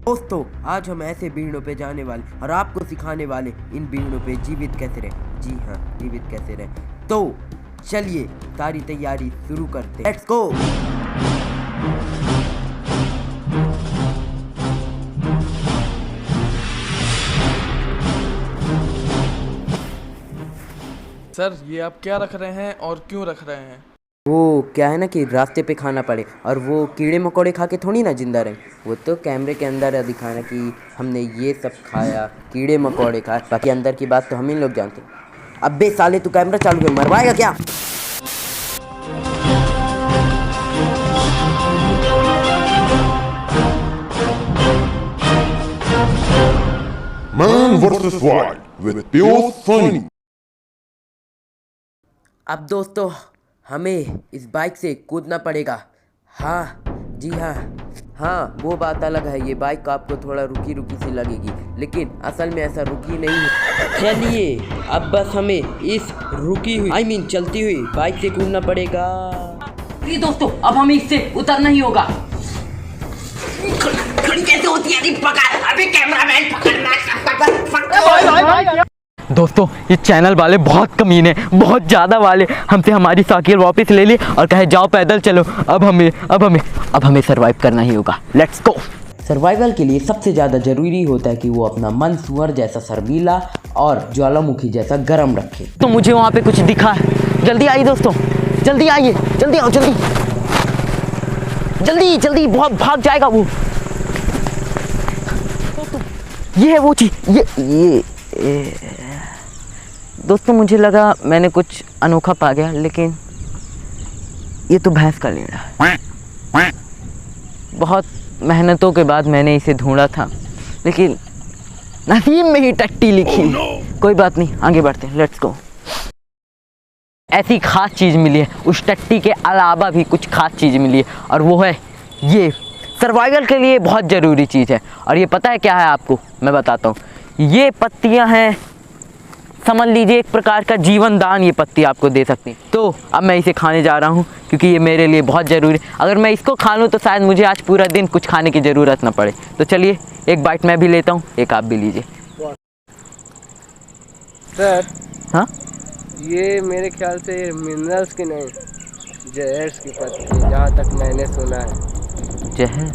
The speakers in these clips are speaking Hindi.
दोस्तों आज हम ऐसे भीड़ों पे जाने वाले और आपको सिखाने वाले इन भीड़ों पे जीवित कैसे रहे। जी हाँ, जीवित कैसे रहे। तो चलिए सारी तैयारी शुरू करते हैं। Let's go. सर ये आप क्या रख रहे हैं और क्यों रख रहे हैं? वो क्या है ना कि रास्ते पे खाना पड़े और वो कीड़े मकोड़े खा के थोड़ी ना जिंदा रहे। वो तो कैमरे के अंदर है दिखाना कि हमने ये सब खाया, कीड़े मकोड़े खाए। बाकी अंदर की बात तो हम ही लोग जानते हैं। अबे साले तू कैमरा चालू कर, मरवाएगा क्या? Man vs. Wild with Pure Funny. अब दोस्तों हमें इस बाइक से कूदना पड़ेगा। हाँ जी हाँ, वो बात अलग है। ये बाइक आपको थोड़ा रुकी रुकी सी लगेगी, लेकिन असल में ऐसा रुकी नहीं है। चलिए अब बस हमें इस रुकी हुई चलती हुई बाइक से कूदना पड़ेगा। जी दोस्तों, अब हमें इससे उतरना ही होगा। खड़ी कैसे होती है? पकड़, अभी कैमरामैन पकड़ना। दोस्तों ये चैनल वाले बहुत कमीने, बहुत ज़्यादा वाले, हमसे हमारी साइकिल वापस ले ली और कहे जाओ पैदल चलो। अब हमें सरवाइव करना ही होगा। Let's go. सर्वाइवल के लिए सबसे ज़्यादा ज़रूरी होता है कि वो अपना मन सुअर जैसा शर्मीला और ज्वालामुखी जैसा गर्म रखे। तो मुझे वहाँ पे कुछ दिखा है। जल्दी आइए दोस्तों, जल्दी आइए, जल्दी आओ, जल्दी बहुत भाग जाएगा वो। ये है वो चीज़। ये दोस्तों मुझे लगा मैंने कुछ अनोखा पा गया, लेकिन ये तो भैंस का लीड़ा है। बहुत मेहनतों के बाद मैंने इसे ढूंढा था, लेकिन नसीब में ही टट्टी लिखी। कोई बात नहीं, आगे बढ़ते हैं। Let's go. ऐसी खास चीज़ मिली है, उस टट्टी के अलावा भी कुछ खास चीज़ मिली है, और वो है ये। सर्वाइवल के लिए बहुत ज़रूरी चीज़ है। और ये पता है क्या है आपको? मैं बताता हूँ। ये पत्तियाँ हैं, समझ लीजिए एक प्रकार का जीवन दान ये पत्ती आपको दे सकती है। तो अब मैं इसे खाने जा रहा हूँ क्योंकि ये मेरे लिए बहुत ज़रूरी है। अगर मैं इसको खा लूँ तो शायद मुझे आज पूरा दिन कुछ खाने की ज़रूरत ना पड़े। तो चलिए एक बाइट मैं भी लेता हूँ, एक आप भी लीजिए। सर हाँ, ये मेरे ख्याल से मिनरल्स की नहीं, जहर्स की पत्ती, जहाँ तक मैंने सुना है। जहर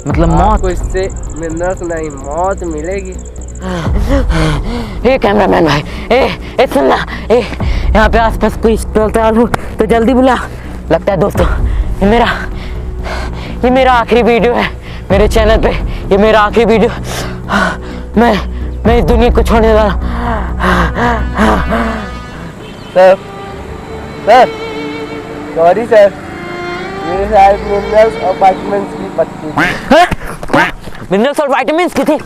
मतलब मौत? आपको इससे मिनरल्स नहीं, मौत मिलेगी। ए कैमरामैन भाई, ए सुनना, यहाँ पे आसपास कोई चलता हो तो जल्दी बुला। लगता है दोस्तों ये मेरा आखिरी वीडियो है मेरे चैनल पे। ये मेरा आखिरी वीडियो। मैं इस दुनिया को छोड़ने वाला। सर सॉरी सर, मेरे शायद मिनरल्स और विटामिन्स की पत्ती। मिनरल्स और विटामिन्स की थी?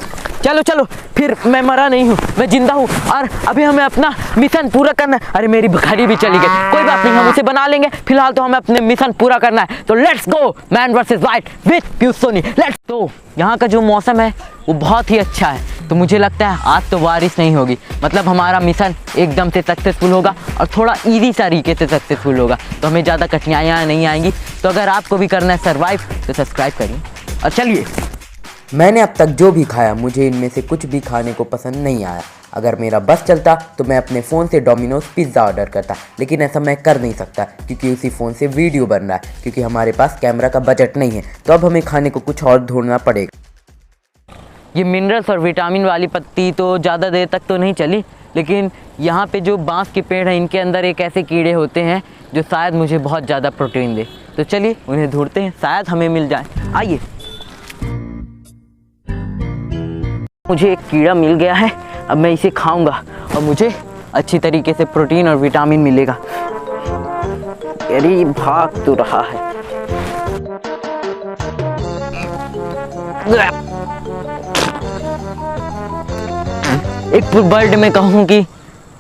चलो फिर मैं मरा नहीं हूँ, मैं जिंदा हूँ, और अभी हमें अपना मिशन पूरा करना है। अरे मेरी घड़ी भी चली गई, कोई बात नहीं, हम उसे बना लेंगे। फिलहाल तो हमें अपने मिशन पूरा करना है। तो let's go, man versus wild with प्योर सोनी। लेट्स। तो यहाँ का जो मौसम है वो बहुत ही अच्छा है, तो मुझे लगता है आज तो बारिश नहीं होगी। मतलब हमारा मिशन एकदम से सक्सेसफुल होगा और थोड़ा ईजी तरीके से सक्सेसफुल होगा, तो हमें ज़्यादा कठिनाइयाँ नहीं आएंगी। तो अगर आपको भी करना है सर्वाइव तो सब्सक्राइब करिए और चलिए। मैंने अब तक जो भी खाया, मुझे इनमें से कुछ भी खाने को पसंद नहीं आया। अगर मेरा बस चलता तो मैं अपने फ़ोन से डोमिनोज पिज़्ज़ा ऑर्डर करता, लेकिन ऐसा मैं कर नहीं सकता क्योंकि उसी फ़ोन से वीडियो बन रहा है, क्योंकि हमारे पास कैमरा का बजट नहीं है। तो अब हमें खाने को कुछ और ढूंढना पड़ेगा। ये मिनरल्स और विटामिन वाली पत्ती तो ज़्यादा देर तक तो नहीं चली, लेकिन यहाँ पे जो बांस के पेड़ हैं इनके अंदर एक ऐसे कीड़े होते हैं जो शायद मुझे बहुत ज़्यादा प्रोटीन दे। तो चलिए उन्हें ढूंढते हैं, शायद हमें मिल जाए। आइए। मुझे एक कीड़ा मिल गया है, अब मैं इसे खाऊंगा और मुझे अच्छी तरीके से प्रोटीन और विटामिन मिलेगा। अरे भाग तो रहा है। एक बर्ड में कहूँ कि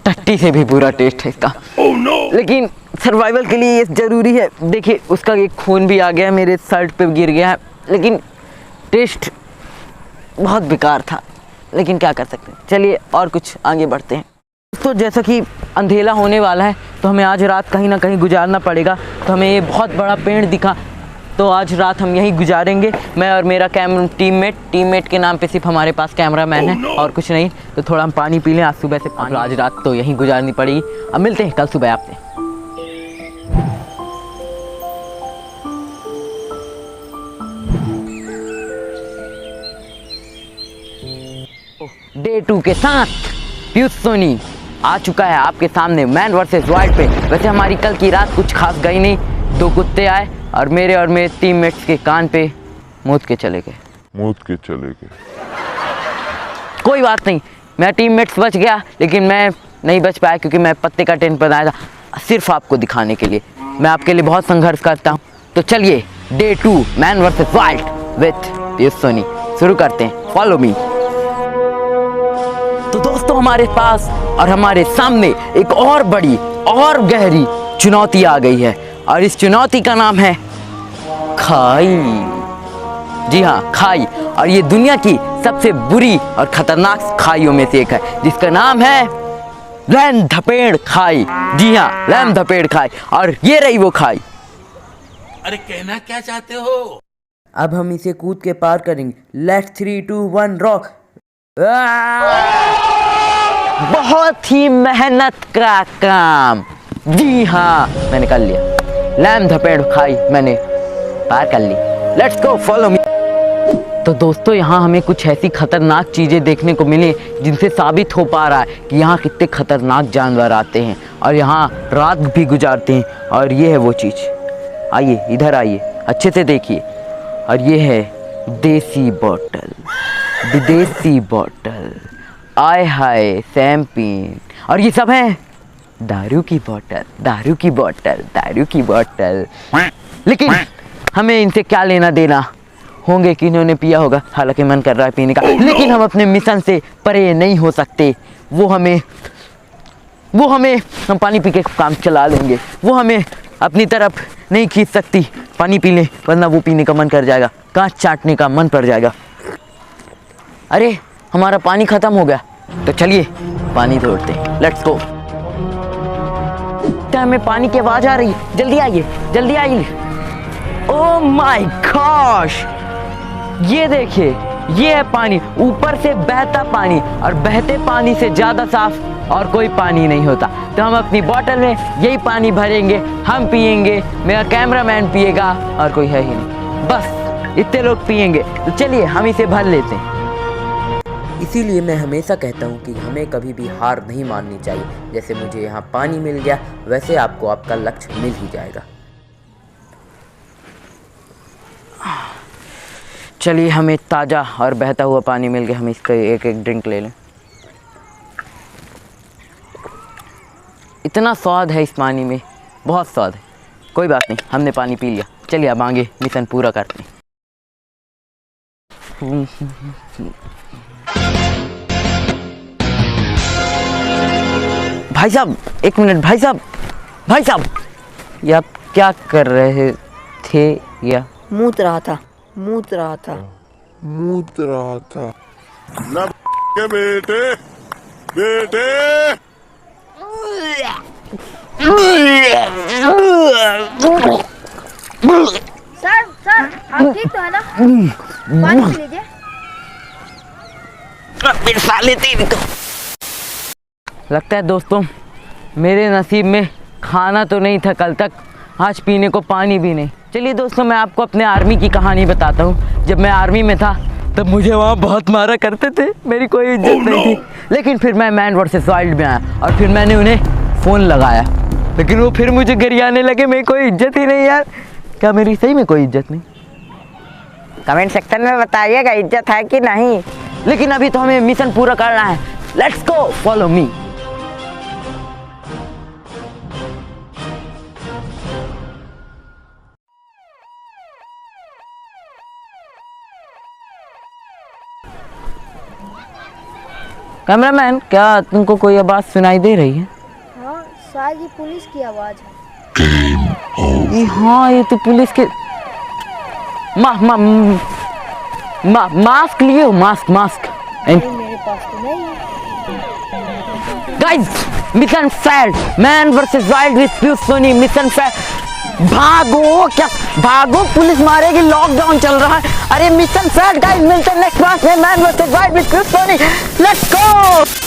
टट्टी से भी बुरा टेस्ट है इसका। oh, no! लेकिन सर्वाइवल के लिए ये ज़रूरी है। देखिए उसका एक खून भी आ गया है, मेरे शर्ट पे गिर गया है, लेकिन टेस्ट बहुत बेकार था। लेकिन क्या कर सकते हैं, चलिए और कुछ आगे बढ़ते हैं। तो जैसा कि अंधेरा होने वाला है तो हमें आज रात कहीं ना कहीं गुजारना पड़ेगा। तो हमें ये बहुत बड़ा पेड़ दिखा। तो आज रात हम यहीं गुजारेंगे, मैं और मेरा टीममेट के नाम पे सिर्फ हमारे पास कैमरामैन है और कुछ नहीं। तो थोड़ा हम पानी पी लें, आज सुबह से पानी, आज रात तो यहीं गुजारनी पड़ेगी। अब मिलते हैं कल सुबह आपसे। डे 2 के साथ पीयूष सोनी आ चुका है आपके सामने मैन वर्सेस वाइल्ड पे। वैसे हमारी कल की रात कुछ खास गई नहीं, 2 कुत्ते आए और मेरे टीममेट्स के कान पे मूत के चले गए। कोई बात नहीं, मेरा टीममेट्स बच गया, लेकिन मैं नहीं बच पाया क्योंकि मैं पत्ते का टेंट बनाया था सिर्फ आपको दिखाने के लिए। मैं आपके लिए बहुत संघर्ष करता हूँ। तो चलिए day 2 man versus wild with Piyush Soni शुरू करते हैं। Follow me. तो दोस्तों हमारे पास और हमारे सामने एक और बड़ी और गहरी चुनौती आ गई है और इस चुनौती का नाम है खाई। जी हाँ, खाई। और ये दुनिया की सबसे बुरी और खतरनाक खाइयों में से एक है जिसका नाम है लैम-धपेड़ खाई। जी हाँ, लैम-धपेड़ खाई। और ये रही वो खाई। अरे कहना क्या चाहते हो? अब हम इसे कूद के पार करेंगे। Let's 3 2 1 rock. बहुत ही मेहनत का काम। जी हाँ, मैंने कर लिया। लैम-धपेड़ खाई मैंने पार कर ली। Let's go, follow me. तो दोस्तों यहाँ हमें कुछ ऐसी खतरनाक चीज़ें देखने को मिली जिनसे साबित हो पा रहा है कि यहाँ कितने खतरनाक जानवर आते हैं और यहाँ रात भी गुजारते हैं। और ये है वो चीज़। आइए इधर आइए, अच्छे से देखिए। और ये है देसी बोतल, विदेशी बोतल, आय हाय शैम्पेन। और ये सब है दारू की बोतल। लेकिन हमें इनसे क्या लेना देना, होंगे कि इन्होंने पिया होगा, हालांकि मन कर रहा है पीने का, लेकिन हम अपने मिशन से परे नहीं हो सकते। वो हमें हम पानी पी के काम चला लेंगे। वो हमें अपनी तरफ नहीं खींच सकती। पानी पी लें वरना वो पीने का मन कर जाएगा, कांच चाटने का मन पड़ जाएगा। अरे हमारा पानी खत्म हो गया, तो चलिए पानी तोड़ते हैं। Let's go. हमें पानी की आवाज आ रही है, जल्दी आइए। ओह माय गॉश, ये देखिए, ये है पानी, ऊपर से बहता पानी। और बहते पानी से ज़्यादा साफ और कोई पानी नहीं होता। तो हम अपनी बोतल में यही पानी भरेंगे, हम पिएंगे, मेरा कैमरामैन पिएगा और कोई है ही नहीं, बस इतने लोग पिएंगे। तो चलिए हम इसे भर लेते हैं। इसीलिए मैं हमेशा कहता हूँ कि हमें कभी भी हार नहीं माननी चाहिए। जैसे मुझे यहाँ पानी मिल गया, वैसे आपको आपका लक्ष्य मिल ही जाएगा। चलिए हमें ताज़ा और बहता हुआ पानी मिल गया, हम इसका एक ड्रिंक ले लें। इतना स्वाद है इस पानी में, बहुत स्वाद है। कोई बात नहीं, हमने पानी पी लिया। चलिए अब आगे मिशन पूरा करते हैं। भाई साहब एक मिनट, भाई साहब ये आप क्या कर रहे थे? या मूत रहा था। ना के बेटे सर आप ठीक तो है ना? पानी पी लीजिए। मेरे साले तेरी तो। लगता है दोस्तों मेरे नसीब में खाना तो नहीं था कल तक, आज पीने को पानी भी नहीं। चलिए दोस्तों मैं आपको अपने आर्मी की कहानी बताता हूँ। जब मैं आर्मी में था तब मुझे वहाँ बहुत मारा करते थे, मेरी कोई इज्जत नहीं थी। लेकिन फिर मैं मैन वर्सेस वाइल्ड में आया और फिर मैंने उन्हें फ़ोन लगाया, लेकिन वो फिर मुझे गरियाने लगे। मेरी कोई इज्जत ही नहीं यार। क्या मेरी सही में कोई इज्जत नहीं? कमेंट सेक्शन में बताइएगा इज्जत है कि नहीं। लेकिन अभी तो हमें मिशन पूरा करना है। Let's go, follow me. Cameraman क्या तुमको कोई आवाज़ सुनाई दे रही है? हाँ शायद ये पुलिस की आवाज़ है। ये हाँ ये तो पुलिस के मास्क लिए हो? मास्क नहीं मेरे पास तो नहीं है। Guys mission failed, man versus wild with Piyush Soni. Mission failed, भागो क्या भागो, पुलिस मारेगी, लॉकडाउन चल रहा है। अरे मिशन फेल्ड गाइस, मिलते हैं नेक्स्ट पार्ट में man versus wild with Piyush Soni. Let's go.